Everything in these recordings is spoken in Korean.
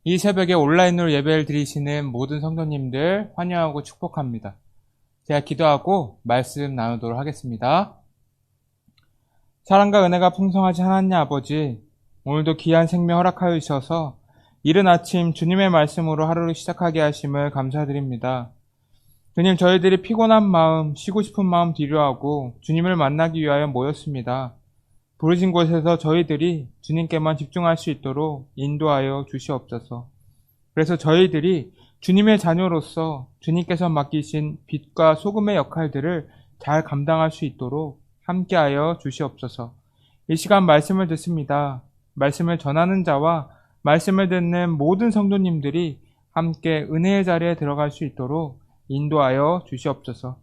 이 새벽에 온라인으로 예배를 드리시는 모든 성도님들 환영하고 축복합니다. 제가 기도하고 말씀 나누도록 하겠습니다. 사랑과 은혜가 풍성하신 하나님 아버지, 오늘도 귀한 생명 허락하여 주셔서 이른 아침 주님의 말씀으로 하루를 시작하게 하심을 감사드립니다. 주님, 저희들이 피곤한 마음, 쉬고 싶은 마음 뒤로하고 주님을 만나기 위하여 모였습니다. 부르신 곳에서 저희들이 주님께만 집중할 수 있도록 인도하여 주시옵소서. 그래서 저희들이 주님의 자녀로서 주님께서 맡기신 빛과 소금의 역할들을 잘 감당할 수 있도록 함께하여 주시옵소서. 이 시간 말씀을 듣습니다. 말씀을 전하는 자와 말씀을 듣는 모든 성도님들이 함께 은혜의 자리에 들어갈 수 있도록 인도하여 주시옵소서.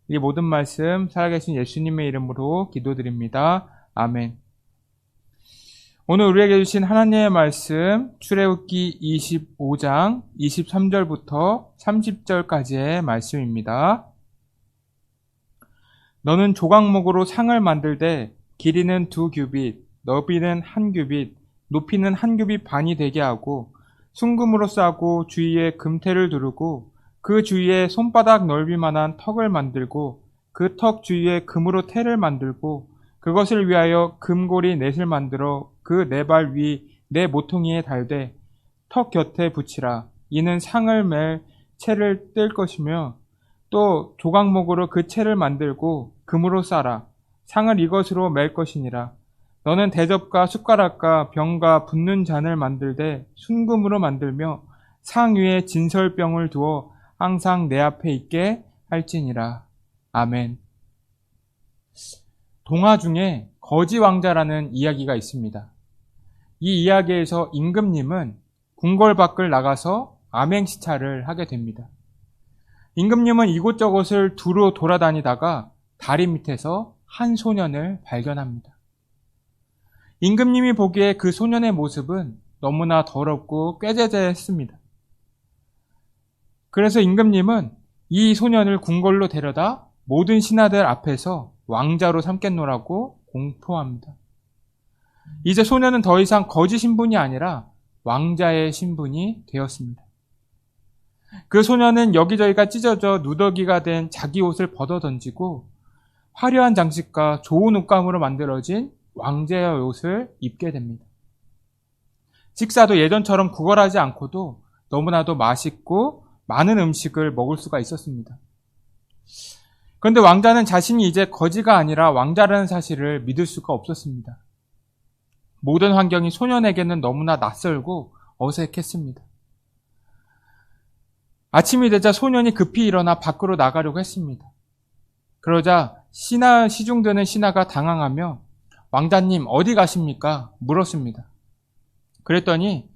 이 모든 말씀 살아계신 예수님의 이름으로 기도드립니다. 아멘. 오늘 우리에게 주신 하나님의 말씀 출애굽기 25장 23절부터 30절까지의 말씀입니다. 너는 조각목으로 상을 만들되 길이는 2규빗, 너비는 1규빗, 높이는 1규빗 반이 되게 하고 순금으로 싸고 주위에 금테를 두르고 그 주위에 손바닥 넓이만한 턱을 만들고 그 턱 주위에 금으로 테를 만들고 그것을 위하여 금고리 넷을 만들어 그 네 발 위 네 모퉁이에 달되 턱 곁에 붙이라. 이는 상을 맬 채를 뜰 것이며 또 조각목으로 그 채를 만들고 금으로 싸라. 상을 이것으로 맬 것이니라. 너는 대접과 숟가락과 병과 붓는 잔을 만들되 순금으로 만들며 상 위에 진설병을 두어 항상 내 앞에 있게 할지니라. 아멘. 동화 중에 거지 왕자라는 이야기가 있습니다. 이 이야기에서 임금님은 궁궐 밖을 나가서 암행시차를 하게 됩니다. 임금님은 이곳저곳을 두루 돌아다니다가 다리 밑에서 한 소년을 발견합니다. 임금님이 보기에 그 소년의 모습은 너무나 더럽고 꾀죄죄했습니다. 그래서 임금님은 이 소년을 궁궐로 데려다 모든 신하들 앞에서 왕자로 삼겠노라고 공포합니다. 이제 소년은 더 이상 거지 신분이 아니라 왕자의 신분이 되었습니다. 그 소년은 여기저기가 찢어져 누더기가 된 자기 옷을 벗어 던지고 화려한 장식과 좋은 옷감으로 만들어진 왕자의 옷을 입게 됩니다. 식사도 예전처럼 구걸하지 않고도 너무나도 맛있고 많은 음식을 먹을 수가 있었습니다. 그런데 왕자는 자신이 이제 거지가 아니라 왕자라는 사실을 믿을 수가 없었습니다. 모든 환경이 소년에게는 너무나 낯설고 어색했습니다. 아침이 되자 소년이 급히 일어나 밖으로 나가려고 했습니다. 그러자 시중드는 신하가 당황하며 왕자님 어디 가십니까? 물었습니다. 그랬더니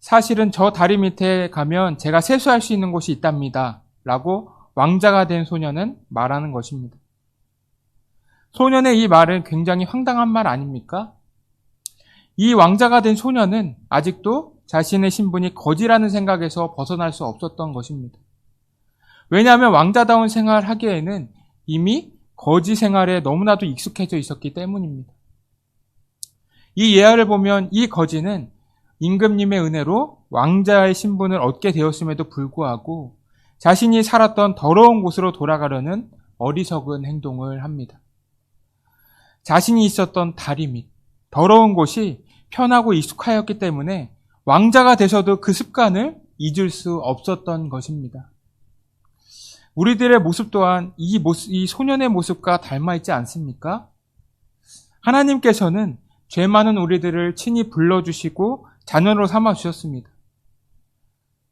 사실은 저 다리 밑에 가면 제가 세수할 수 있는 곳이 있답니다. 라고 왕자가 된 소년은 말하는 것입니다. 소년의 이 말은 굉장히 황당한 말 아닙니까? 이 왕자가 된 소년은 아직도 자신의 신분이 거지라는 생각에서 벗어날 수 없었던 것입니다. 왜냐하면 왕자다운 생활을 하기에는 이미 거지 생활에 너무나도 익숙해져 있었기 때문입니다. 이 예화를 보면 이 거지는 임금님의 은혜로 왕자의 신분을 얻게 되었음에도 불구하고 자신이 살았던 더러운 곳으로 돌아가려는 어리석은 행동을 합니다. 자신이 있었던 다리 밑, 더러운 곳이 편하고 익숙하였기 때문에 왕자가 돼서도 그 습관을 잊을 수 없었던 것입니다. 우리들의 모습 또한 이 소년의 모습과 닮아 있지 않습니까? 하나님께서는 죄 많은 우리들을 친히 불러주시고 자녀로 삼아주셨습니다.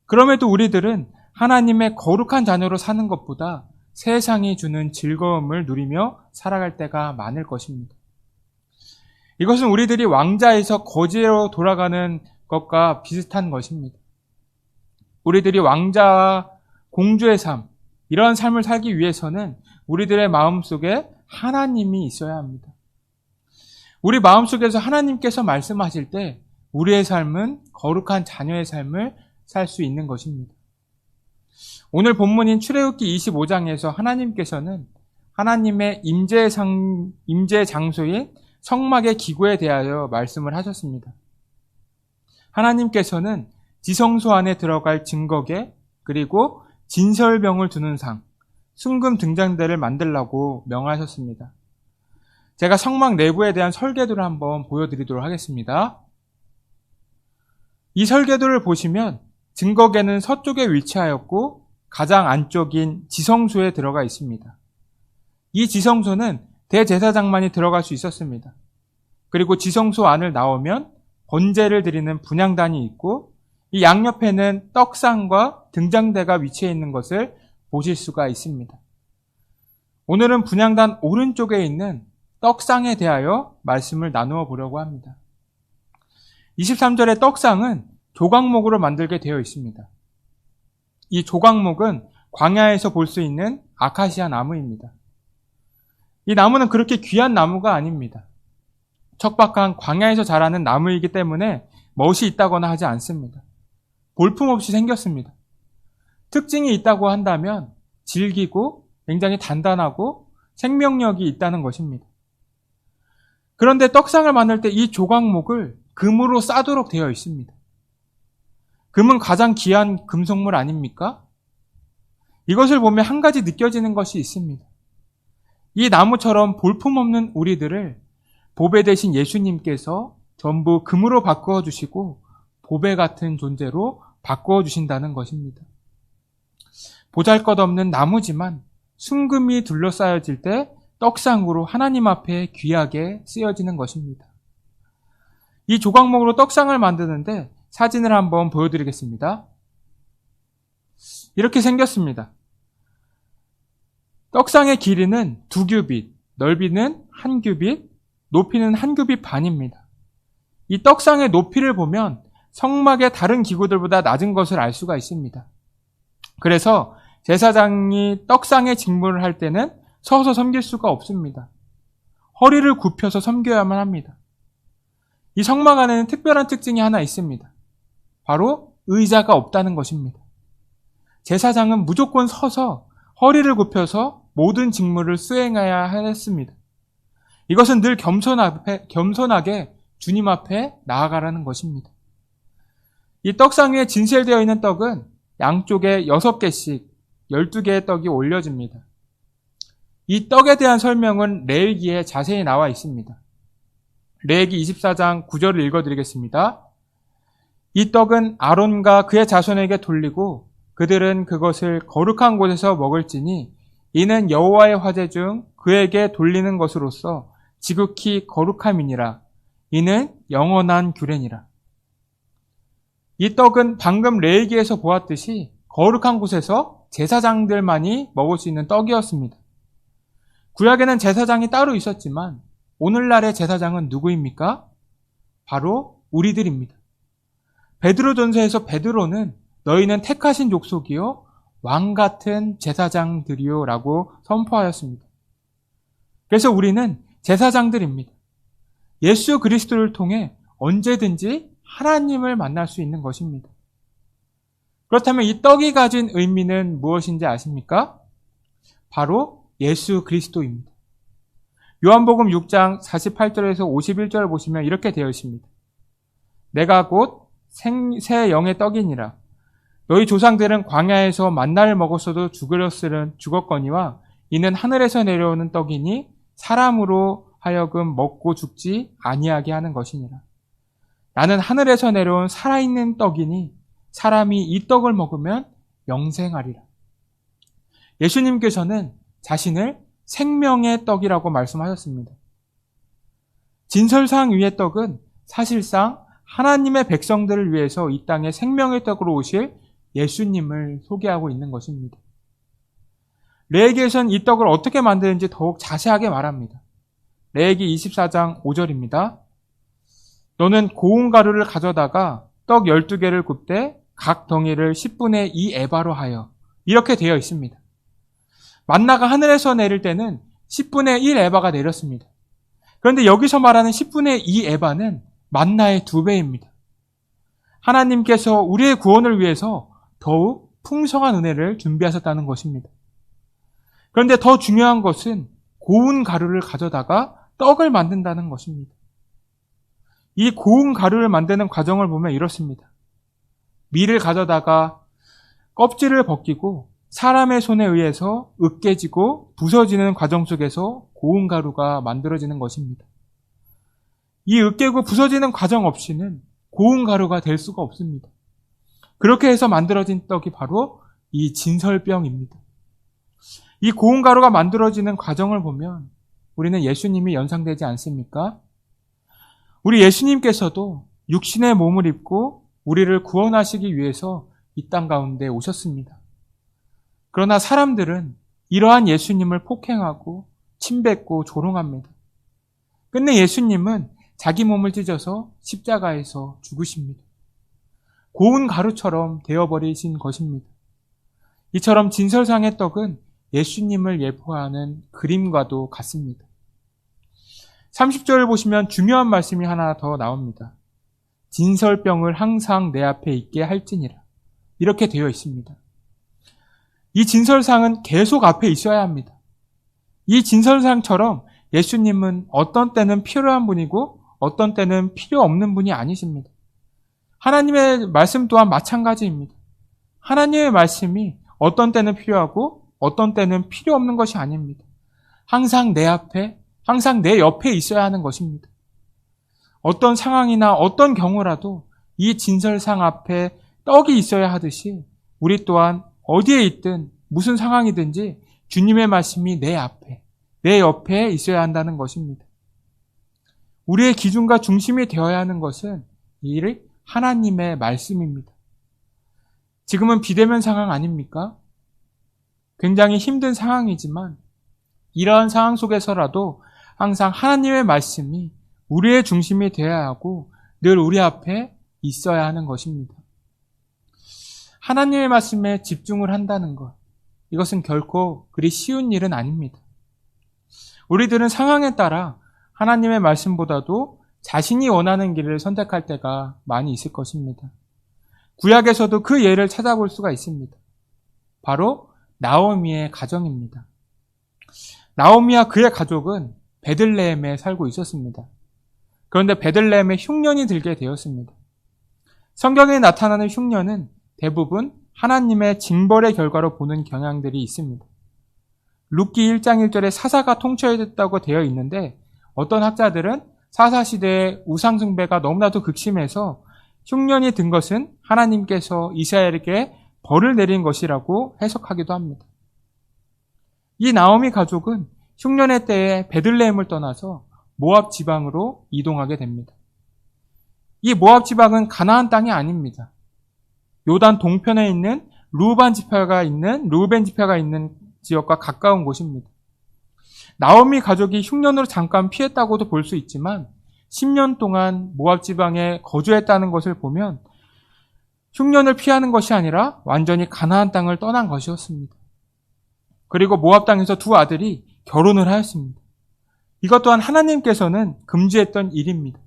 그럼에도 우리들은 하나님의 거룩한 자녀로 사는 것보다 세상이 주는 즐거움을 누리며 살아갈 때가 많을 것입니다. 이것은 우리들이 왕자에서 거지로 돌아가는 것과 비슷한 것입니다. 우리들이 왕자와 공주의 삶, 이런 삶을 살기 위해서는 우리들의 마음속에 하나님이 있어야 합니다. 우리 마음속에서 하나님께서 말씀하실 때 우리의 삶은 거룩한 자녀의 삶을 살 수 있는 것입니다. 오늘 본문인 출애굽기 25장에서 하나님께서는 하나님의 임재 장소인 성막의 기구에 대하여 말씀을 하셨습니다. 하나님께서는 지성소 안에 들어갈 증거계, 그리고 진설병을 두는 상, 순금 등잔대를 만들라고 명하셨습니다. 제가 성막 내부에 대한 설계도를 한번 보여드리도록 하겠습니다. 이 설계도를 보시면 증거계는 서쪽에 위치하였고 가장 안쪽인 지성소에 들어가 있습니다. 이 지성소는 대제사장만이 들어갈 수 있었습니다. 그리고 지성소 안을 나오면 번제를 드리는 분향단이 있고 이 양옆에는 떡상과 등잔대가 위치해 있는 것을 보실 수가 있습니다. 오늘은 분향단 오른쪽에 있는 떡상에 대하여 말씀을 나누어 보려고 합니다. 23절의 떡상은 조각목으로 만들게 되어 있습니다. 이 조각목은 광야에서 볼 수 있는 아카시아 나무입니다. 이 나무는 그렇게 귀한 나무가 아닙니다. 척박한 광야에서 자라는 나무이기 때문에 멋이 있다거나 하지 않습니다. 볼품없이 생겼습니다. 특징이 있다고 한다면 질기고 굉장히 단단하고 생명력이 있다는 것입니다. 그런데 떡상을 만들 때 이 조각목을 금으로 싸도록 되어 있습니다. 금은 가장 귀한 금속물 아닙니까? 이것을 보면 한 가지 느껴지는 것이 있습니다. 이 나무처럼 볼품없는 우리들을 보배 대신 예수님께서 전부 금으로 바꾸어 주시고 보배 같은 존재로 바꾸어 주신다는 것입니다. 보잘것없는 나무지만 순금이 둘러싸여질 때 떡상으로 하나님 앞에 귀하게 쓰여지는 것입니다. 이 조각목으로 떡상을 만드는데 사진을 한번 보여드리겠습니다. 이렇게 생겼습니다. 떡상의 길이는 2규빗, 넓이는 1규빗, 높이는 1규빗 반입니다. 이 떡상의 높이를 보면 성막의 다른 기구들보다 낮은 것을 알 수가 있습니다. 그래서 제사장이 떡상의 직무를 할 때는 서서 섬길 수가 없습니다. 허리를 굽혀서 섬겨야만 합니다. 이 성막 안에는 특별한 특징이 하나 있습니다. 바로 의자가 없다는 것입니다. 제사장은 무조건 서서 허리를 굽혀서 모든 직무를 수행해야 했습니다. 이것은 늘 겸손하게 주님 앞에 나아가라는 것입니다. 이 떡상 위에 진실되어 있는 떡은 양쪽에 6개씩 12개의 떡이 올려집니다. 이 떡에 대한 설명은 레위기에 자세히 나와 있습니다. 레위기 24장 9절을 읽어드리겠습니다. 이 떡은 아론과 그의 자손에게 돌리고 그들은 그것을 거룩한 곳에서 먹을지니 이는 여호와의 화제 중 그에게 돌리는 것으로서 지극히 거룩함이니라. 이는 영원한 규례니라. 이 떡은 방금 레위기에서 보았듯이 거룩한 곳에서 제사장들만이 먹을 수 있는 떡이었습니다. 구약에는 제사장이 따로 있었지만 오늘날의 제사장은 누구입니까? 바로 우리들입니다. 베드로전서에서 베드로는 너희는 택하신 족속이요 왕 같은 제사장들이요 라고 선포하였습니다. 그래서 우리는 제사장들입니다. 예수 그리스도를 통해 언제든지 하나님을 만날 수 있는 것입니다. 그렇다면 이 떡이 가진 의미는 무엇인지 아십니까? 바로 예수 그리스도입니다. 요한복음 6장 48절에서 51절을 보시면 이렇게 되어 있습니다. 내가 곧 새 영의 떡이니라. 너희 조상들은 광야에서 만나를 먹었어도 죽었거니와 이는 하늘에서 내려오는 떡이니 사람으로 하여금 먹고 죽지 아니하게 하는 것이니라. 나는 하늘에서 내려온 살아있는 떡이니 사람이 이 떡을 먹으면 영생하리라. 예수님께서는 자신을 생명의 떡이라고 말씀하셨습니다. 진설상 위의 떡은 사실상 하나님의 백성들을 위해서 이 땅에 생명의 떡으로 오실 예수님을 소개하고 있는 것입니다. 레위기에서는 이 떡을 어떻게 만드는지 더욱 자세하게 말합니다. 레위기 24장 5절입니다. 너는 고운 가루를 가져다가 떡 12개를 굽되 각 덩이를 10분의 2 에바로 하여, 이렇게 되어 있습니다. 만나가 하늘에서 내릴 때는 10분의 1 에바가 내렸습니다. 그런데 여기서 말하는 10분의 2 에바는 만나의 2배입니다. 하나님께서 우리의 구원을 위해서 더욱 풍성한 은혜를 준비하셨다는 것입니다. 그런데 더 중요한 것은 고운 가루를 가져다가 떡을 만든다는 것입니다. 이 고운 가루를 만드는 과정을 보면 이렇습니다. 밀을 가져다가 껍질을 벗기고 사람의 손에 의해서 으깨지고 부서지는 과정 속에서 고운 가루가 만들어지는 것입니다. 이 으깨고 부서지는 과정 없이는 고운 가루가 될 수가 없습니다. 그렇게 해서 만들어진 떡이 바로 이 진설병입니다. 이 고운 가루가 만들어지는 과정을 보면 우리는 예수님이 연상되지 않습니까? 우리 예수님께서도 육신의 몸을 입고 우리를 구원하시기 위해서 이 땅 가운데 오셨습니다. 그러나 사람들은 이러한 예수님을 폭행하고 침뱉고 조롱합니다. 끝내 예수님은 자기 몸을 찢어서 십자가에서 죽으십니다. 고운 가루처럼 되어버리신 것입니다. 이처럼 진설상의 떡은 예수님을 예표하는 그림과도 같습니다. 30절을 보시면 중요한 말씀이 하나 더 나옵니다. 진설병을 항상 내 앞에 있게 할지니라. 이렇게 되어 있습니다. 이 진설상은 계속 앞에 있어야 합니다. 이 진설상처럼 예수님은 어떤 때는 필요한 분이고 어떤 때는 필요 없는 분이 아니십니다. 하나님의 말씀 또한 마찬가지입니다. 하나님의 말씀이 어떤 때는 필요하고 어떤 때는 필요 없는 것이 아닙니다. 항상 내 앞에, 항상 내 옆에 있어야 하는 것입니다. 어떤 상황이나 어떤 경우라도 이 진설상 앞에 떡이 있어야 하듯이 우리 또한 어디에 있든 무슨 상황이든지 주님의 말씀이 내 앞에, 내 옆에 있어야 한다는 것입니다. 우리의 기준과 중심이 되어야 하는 것은 이 하나님의 말씀입니다. 지금은 비대면 상황 아닙니까? 굉장히 힘든 상황이지만 이러한 상황 속에서라도 항상 하나님의 말씀이 우리의 중심이 되어야 하고 늘 우리 앞에 있어야 하는 것입니다. 하나님의 말씀에 집중을 한다는 것, 이것은 결코 그리 쉬운 일은 아닙니다. 우리들은 상황에 따라 하나님의 말씀보다도 자신이 원하는 길을 선택할 때가 많이 있을 것입니다. 구약에서도 그 예를 찾아볼 수가 있습니다. 바로 나오미의 가정입니다. 나오미와 그의 가족은 베들레헴에 살고 있었습니다. 그런데 베들레헴에 흉년이 들게 되었습니다. 성경에 나타나는 흉년은 대부분 하나님의 징벌의 결과로 보는 경향들이 있습니다. 룻기 1장 1절에 사사가 통치했다고 되어 있는데 어떤 학자들은 사사시대의 우상숭배가 너무나도 극심해서 흉년이 든 것은 하나님께서 이스라엘에게 벌을 내린 것이라고 해석하기도 합니다. 이 나오미 가족은 흉년의 때에 베들레헴을 떠나서 모압 지방으로 이동하게 됩니다. 이 모압 지방은 가나안 땅이 아닙니다. 요단 동편에 있는 루벤 지파가 있는 지역과 가까운 곳입니다. 나오미 가족이 흉년으로 잠깐 피했다고도 볼 수 있지만 10년 동안 모압 지방에 거주했다는 것을 보면 흉년을 피하는 것이 아니라 완전히 가나안 땅을 떠난 것이었습니다. 그리고 모압 땅에서 두 아들이 결혼을 하였습니다. 이것 또한 하나님께서는 금지했던 일입니다.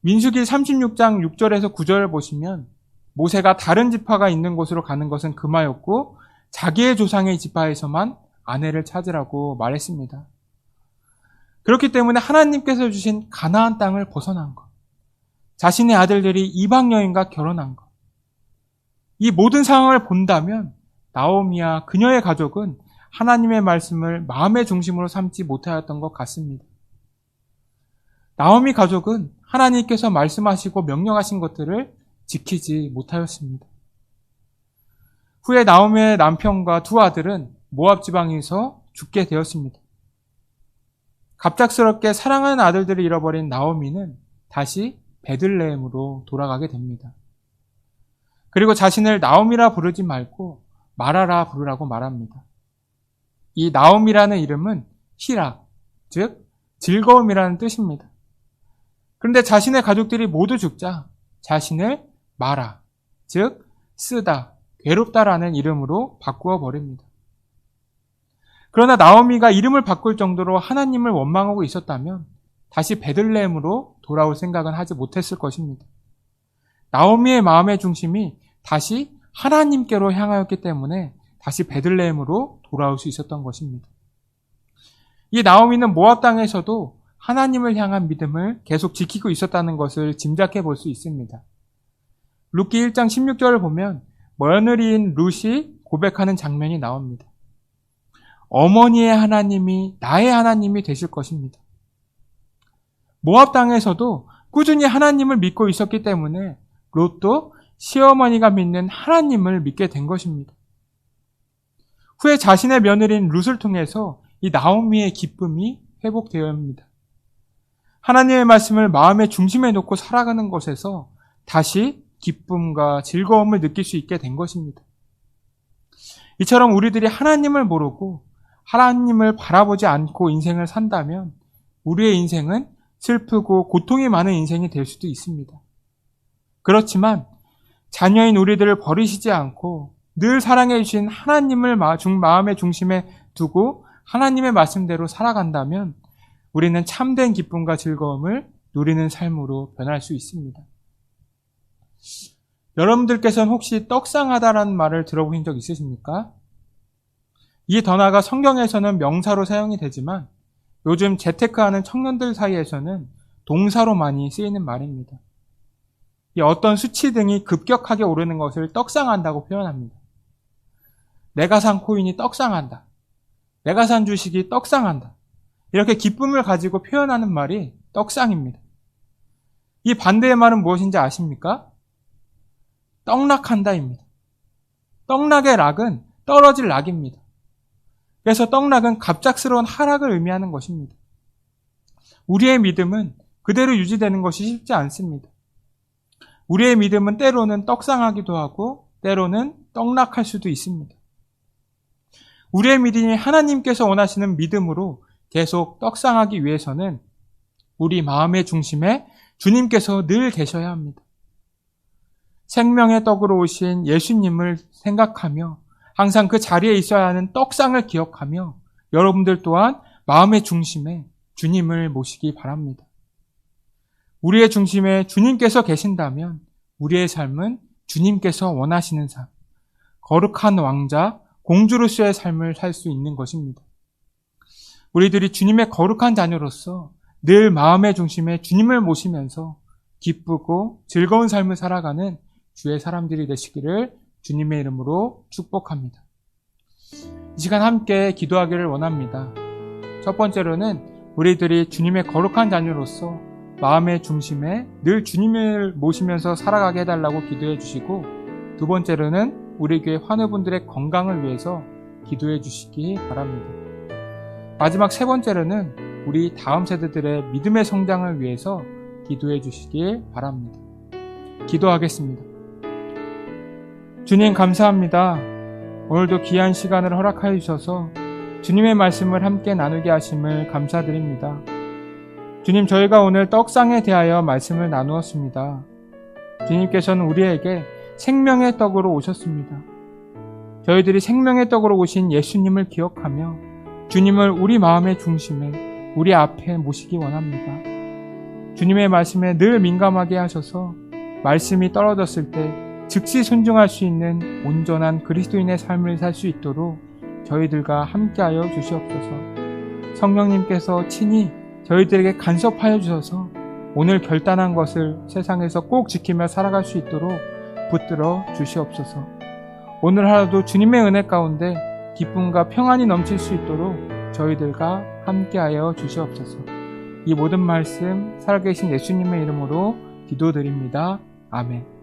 민수기 36장 6절에서 9절을 보시면 모세가 다른 지파가 있는 곳으로 가는 것은 금하였고 자기의 조상의 지파에서만 아내를 찾으라고 말했습니다. 그렇기 때문에 하나님께서 주신 가나안 땅을 벗어난 것, 자신의 아들들이 이방 여인과 결혼한 것, 이 모든 상황을 본다면 나오미와 그녀의 가족은 하나님의 말씀을 마음의 중심으로 삼지 못하였던 것 같습니다. 나오미 가족은 하나님께서 말씀하시고 명령하신 것들을 지키지 못하였습니다. 후에 나오미의 남편과 두 아들은 모압 지방에서 죽게 되었습니다. 갑작스럽게 사랑하는 아들들을 잃어버린 나오미는 다시 베들레헴으로 돌아가게 됩니다. 그리고 자신을 나오미라 부르지 말고 마라라 부르라고 말합니다. 이 나오미라는 이름은 희락, 즉 즐거움이라는 뜻입니다. 그런데 자신의 가족들이 모두 죽자 자신을 마라, 즉 쓰다, 괴롭다라는 이름으로 바꾸어 버립니다. 그러나 나오미가 이름을 바꿀 정도로 하나님을 원망하고 있었다면 다시 베들레헴으로 돌아올 생각은 하지 못했을 것입니다. 나오미의 마음의 중심이 다시 하나님께로 향하였기 때문에 다시 베들레헴으로 돌아올 수 있었던 것입니다. 이 나오미는 모압 땅에서도 하나님을 향한 믿음을 계속 지키고 있었다는 것을 짐작해 볼 수 있습니다. 룻기 1장 16절을 보면 며느리인 룻이 고백하는 장면이 나옵니다. 어머니의 하나님이 나의 하나님이 되실 것입니다. 모압 땅에서도 꾸준히 하나님을 믿고 있었기 때문에 롯도 시어머니가 믿는 하나님을 믿게 된 것입니다. 후에 자신의 며느리인 룻을 통해서 이 나오미의 기쁨이 회복되어야 합니다. 하나님의 말씀을 마음의 중심에 놓고 살아가는 것에서 다시 기쁨과 즐거움을 느낄 수 있게 된 것입니다. 이처럼 우리들이 하나님을 모르고 하나님을 바라보지 않고 인생을 산다면 우리의 인생은 슬프고 고통이 많은 인생이 될 수도 있습니다. 그렇지만 자녀인 우리들을 버리시지 않고 늘 사랑해 주신 하나님을 마음의 중심에 두고 하나님의 말씀대로 살아간다면 우리는 참된 기쁨과 즐거움을 누리는 삶으로 변할 수 있습니다. 여러분들께서는 혹시 떡상하다라는 말을 들어보신 적 있으십니까? 이게 더 나아가 성경에서는 명사로 사용이 되지만 요즘 재테크하는 청년들 사이에서는 동사로 많이 쓰이는 말입니다. 이 어떤 수치 등이 급격하게 오르는 것을 떡상한다고 표현합니다. 내가 산 코인이 떡상한다. 내가 산 주식이 떡상한다. 이렇게 기쁨을 가지고 표현하는 말이 떡상입니다. 이 반대의 말은 무엇인지 아십니까? 떡락한다입니다. 떡락의 락은 떨어질 락입니다. 그래서 떡락은 갑작스러운 하락을 의미하는 것입니다. 우리의 믿음은 그대로 유지되는 것이 쉽지 않습니다. 우리의 믿음은 때로는 떡상하기도 하고 때로는 떡락할 수도 있습니다. 우리의 믿음이 하나님께서 원하시는 믿음으로 계속 떡상하기 위해서는 우리 마음의 중심에 주님께서 늘 계셔야 합니다. 생명의 떡으로 오신 예수님을 생각하며 항상 그 자리에 있어야 하는 떡상을 기억하며 여러분들 또한 마음의 중심에 주님을 모시기 바랍니다. 우리의 중심에 주님께서 계신다면 우리의 삶은 주님께서 원하시는 삶, 거룩한 왕자, 공주로서의 삶을 살 수 있는 것입니다. 우리들이 주님의 거룩한 자녀로서 늘 마음의 중심에 주님을 모시면서 기쁘고 즐거운 삶을 살아가는 주의 사람들이 되시기를 주님의 이름으로 축복합니다. 이 시간 함께 기도하기를 원합니다. 첫 번째로는 우리들이 주님의 거룩한 자녀로서 마음의 중심에 늘 주님을 모시면서 살아가게 해달라고 기도해 주시고, 두 번째로는 우리 교회 환우분들의 건강을 위해서 기도해 주시기 바랍니다. 마지막 세 번째로는 우리 다음 세대들의 믿음의 성장을 위해서 기도해 주시기 바랍니다. 기도하겠습니다. 주님 감사합니다. 오늘도 귀한 시간을 허락하여 주셔서 주님의 말씀을 함께 나누게 하심을 감사드립니다. 주님, 저희가 오늘 떡상에 대하여 말씀을 나누었습니다. 주님께서는 우리에게 생명의 떡으로 오셨습니다. 저희들이 생명의 떡으로 오신 예수님을 기억하며 주님을 우리 마음의 중심에 우리 앞에 모시기 원합니다. 주님의 말씀에 늘 민감하게 하셔서 말씀이 떨어졌을 때 즉시 순종할 수 있는 온전한 그리스도인의 삶을 살 수 있도록 저희들과 함께하여 주시옵소서. 성령님께서 친히 저희들에게 간섭하여 주셔서 오늘 결단한 것을 세상에서 꼭 지키며 살아갈 수 있도록 붙들어 주시옵소서. 오늘 하루도 주님의 은혜 가운데 기쁨과 평안이 넘칠 수 있도록 저희들과 함께하여 주시옵소서. 이 모든 말씀 살아계신 예수님의 이름으로 기도드립니다. 아멘.